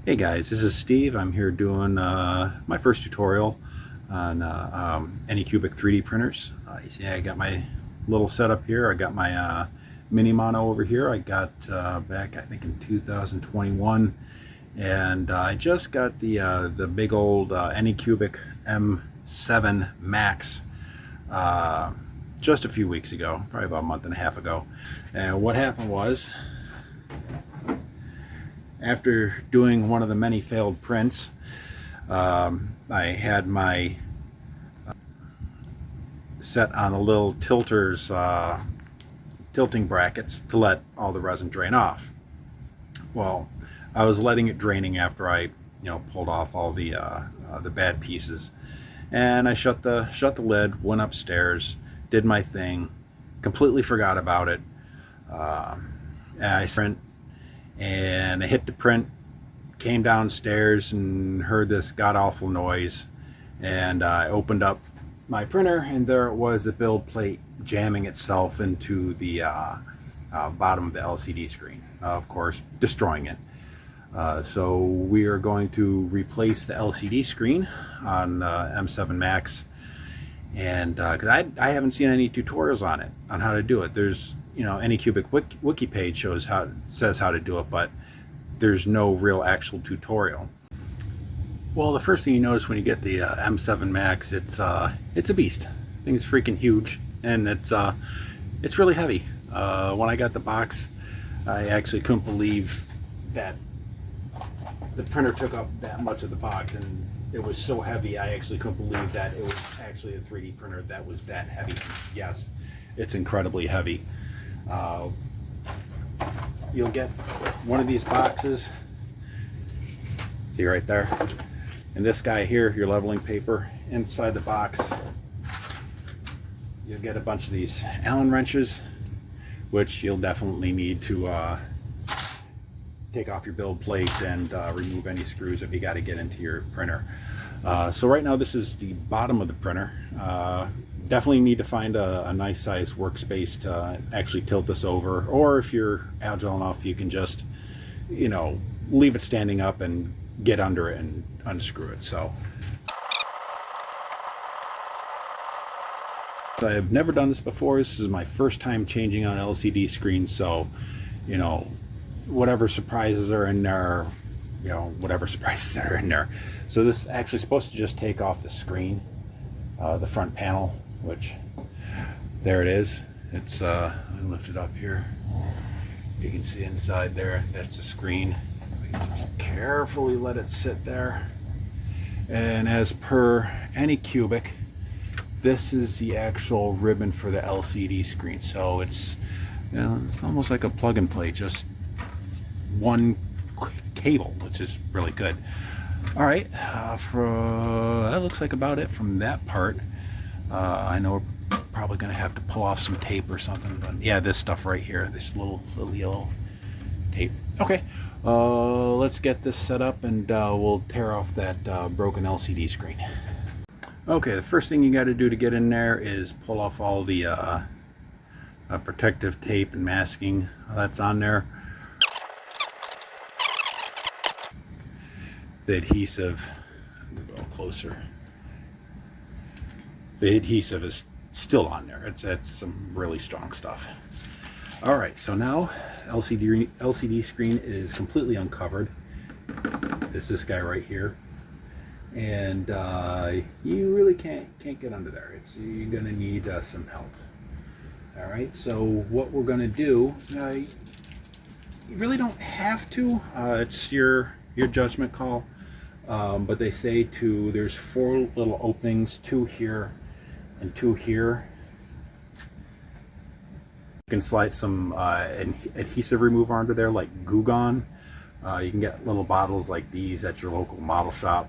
Hey guys, this is Steve. I'm here doing my first tutorial on Anycubic 3D printers. You see I got my little setup here. I got my mini mono over here. I got back I think in 2021, and I just got the big old Anycubic M7 Max just a few weeks ago, probably about a month and a half ago. And what happened was, after doing one of the many failed prints, I had my set on the little tilters, tilting brackets to let all the resin drain off. Well, I was letting it draining after I, pulled off all the bad pieces, and I shut the lid, went upstairs, did my thing, completely forgot about it. And I hit the print, came downstairs and heard this god-awful noise, and I opened up my printer, and there it was, the build plate jamming itself into the bottom of the LCD screen, of course destroying it. So we are going to replace the LCD screen on the M7 Max, and because I haven't seen any tutorials on it, on how to do it. There's Anycubic wiki page says how to do it, but there's no real actual tutorial. Well, the first thing you notice when you get the M7 Max, it's a beast. Thing's freaking huge, and it's really heavy. When I got the box, I actually couldn't believe that the printer took up that much of the box, and it was so heavy I actually couldn't believe that it was actually a 3D printer that was that heavy. Yes, it's incredibly heavy. You'll get one of these boxes, see right there, and this guy here, your leveling paper. Inside the box you'll get a bunch of these Allen wrenches, which you'll definitely need to take off your build plate and remove any screws if you got to get into your printer. So right now this is the bottom of the printer. Definitely need to find a nice size workspace to actually tilt this over, or if you're agile enough, you can just leave it standing up and get under it and unscrew it. So I've never done this before. This is my first time changing on LCD screens, so whatever surprises are in there, whatever surprises are in there. So this is actually supposed to just take off the screen, the front panel, which there it is. It's let me lift it up here. You can see inside there, that's the screen. We can just carefully let it sit there. And as per Anycubic, this is the actual ribbon for the LCD screen. So it's it's almost like a plug and play, just one cable, which is really good. All right, that looks like about it from that part. I know we're probably going to have to pull off some tape or something, but yeah, this stuff right here, this little yellow tape. Okay, let's get this set up, and we'll tear off that broken LCD screen. Okay, the first thing you got to do to get in there is pull off all the protective tape and masking that's on there. The adhesive, let me go closer. The adhesive is still on there. It's some really strong stuff. All right, so now LCD screen is completely uncovered. It's this guy right here, and you really can't get under there. You're gonna need some help. All right, so what we're gonna do, you really don't have to. It's your judgment call. But they say there's 4 little openings, 2 here and 2 here. You can slide some adhesive remover under there, like Goo Gone. You can get little bottles like these at your local model shop,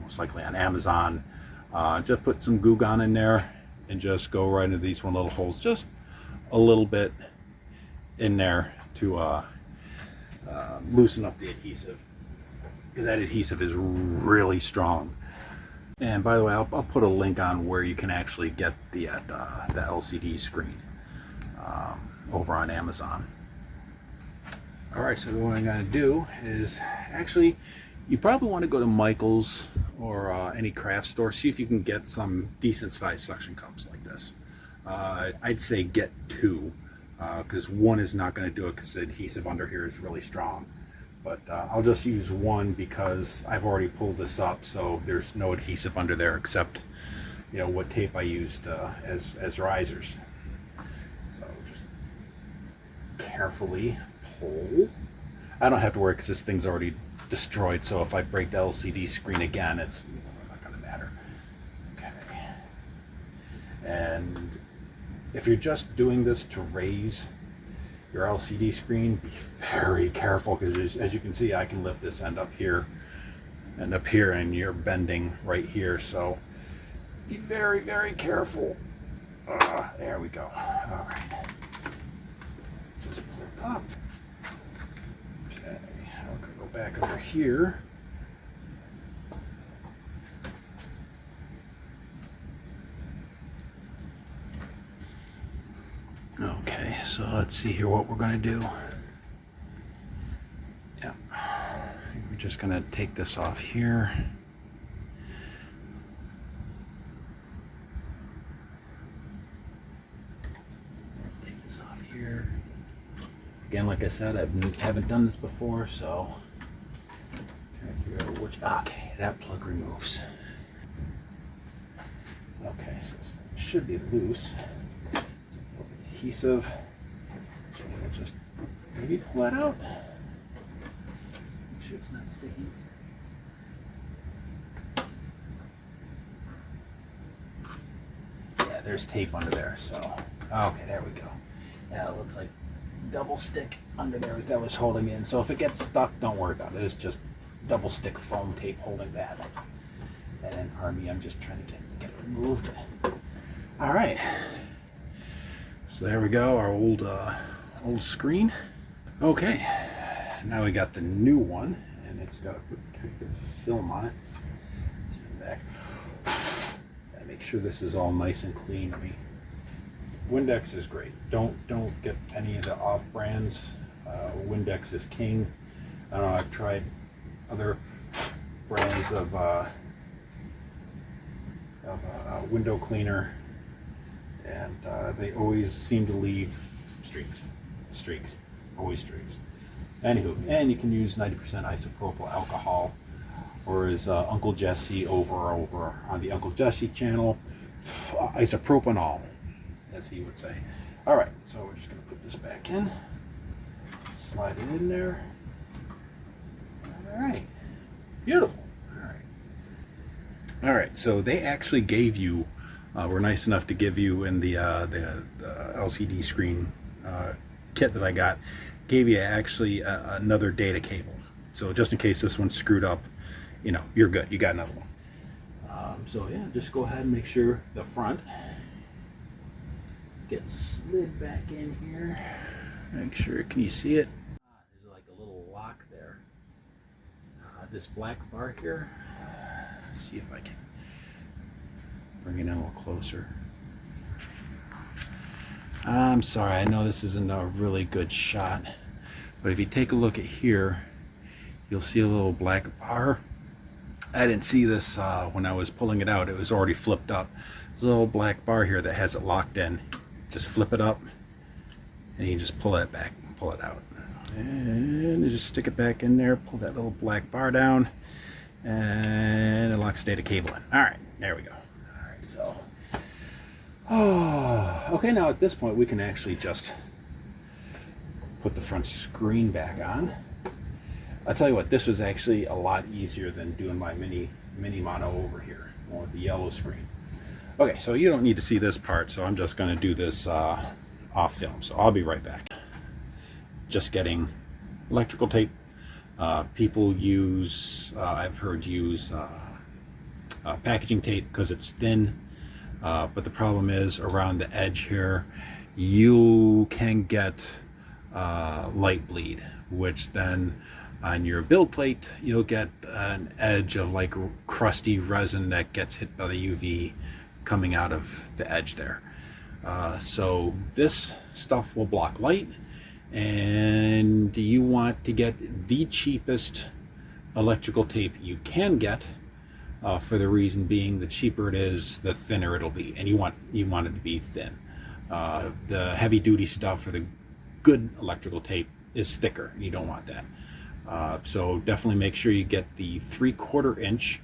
most likely on Amazon. Just put some Goo Gone in there and just go right into these 1 little holes, just a little bit in there to loosen up the adhesive, because that adhesive is really strong. And by the way, I'll put a link on where you can actually get the LCD screen over on Amazon. Alright, so what I'm going to do is Actually, you probably want to go to Michael's or any craft store, see if you can get some decent sized suction cups like this. I'd say get two, because one is not going to do it because the adhesive under here is really strong. But I'll just use one because I've already pulled this up, so there's no adhesive under there except, you know, what tape I used as risers. So just carefully pull. I don't have to worry because this thing's already destroyed, so if I break the LCD screen again, it's not going to matter. Okay. And if you're just doing this to raise your LCD screen, be very careful, because as you can see, I can lift this end up here, and you're bending right here, so be very, very careful. There we go. All right. Just pull it up. Okay, we're going to go back over here. Okay, so let's see here what we're going to do. Yeah, we're just going to take this off here. Take this off here. Again, like I said, I haven't done this before, so trying to figure out which. Okay, that plug removes. Okay, so it should be loose. Adhesive. So we'll just maybe pull that out. Make sure it's not sticking. Yeah, there's tape under there. So okay, there we go. Yeah, it looks like double stick under there that was holding in. So if it gets stuck, don't worry about it. It's just double stick foam tape holding that. And pardon me, I'm just trying to get it removed. All right. So there we go, our old screen. Okay, now we got the new one, and it's got a protective film on it. Back. Gotta make sure this is all nice and clean. I mean, Windex is great. Don't get any of the off brands. Windex is king. I don't know. I've tried other brands of window cleaner, and they always seem to leave streaks, always streaks. Anywho, and you can use 90% isopropyl alcohol, or as Uncle Jesse over on the Uncle Jesse channel, isopropanol, as he would say. All right, so we're just going to put this back in, slide it in there. All right, beautiful. All right, so they actually gave you, were nice enough to give you in the LCD screen kit that I got, gave you actually another data cable. So just in case this one's screwed up, you know, you're good. You got another one. So yeah, just go ahead and make sure the front gets slid back in here. Make sure, can you see it? There's like a little lock there. This black bar here. Let's see if I can bring it in a little closer. I'm sorry, I know this isn't a really good shot, but if you take a look at here, you'll see a little black bar. I didn't see this when I was pulling it out. It was already flipped up. There's a little black bar here that has it locked in. Just flip it up, and you can just pull it back and pull it out. And you just stick it back in there, pull that little black bar down, and it locks data cable in. All right, there we go. All right, so, okay, now at this point we can actually just put the front screen back on. I'll tell you what, this was actually a lot easier than doing my mini mono over here, one with the yellow screen. Okay, so you don't need to see this part, so I'm just going to do this off film. So I'll be right back. Just getting electrical tape. People use, I've heard use packaging tape because it's thin, but the problem is around the edge here you can get light bleed, which then on your build plate you'll get an edge of like crusty resin that gets hit by the UV coming out of the edge there. So this stuff will block light, and you want to get the cheapest electrical tape you can get, for the reason being the cheaper it is, the thinner it'll be, and you want it to be thin. The heavy duty stuff, or the good electrical tape, is thicker, and you don't want that. So definitely make sure you get the 3/4 inch.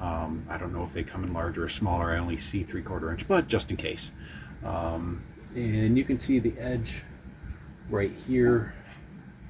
I don't know if they come in larger or smaller. I only see 3/4 inch, but just in case. And you can see the edge right here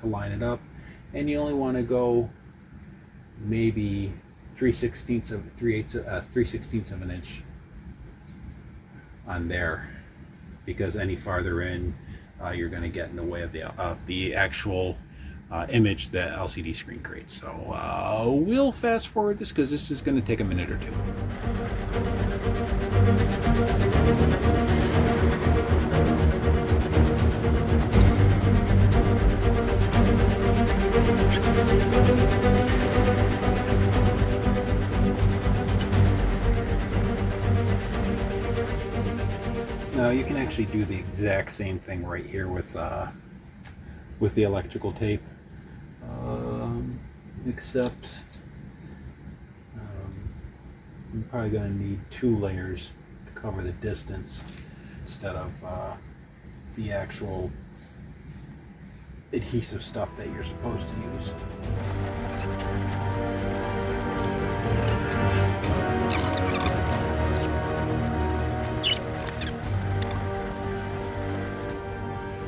to line it up, and you only want to go maybe 3/16 of an inch on there, because any farther in, you're going to get in the way of the actual image that LCD screen creates. So we'll fast forward this, because this is going to take a minute or two. Now you can actually do the exact same thing right here with the electrical tape, except you're probably going to need 2 layers to cover the distance instead of the actual adhesive stuff that you're supposed to use.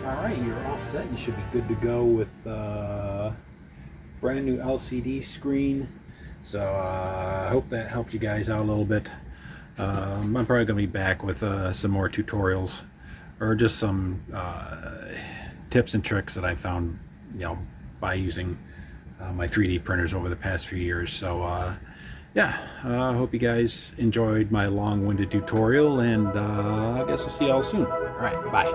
Alright, you're all set. You should be good to go with brand new LCD screen. So I hope that helped you guys out a little bit. I'm probably going to be back with some more tutorials, or just some tips and tricks that I found, by using my 3D printers over the past few years. So yeah, I hope you guys enjoyed my long-winded tutorial, and I guess I'll see y'all soon. All right, bye.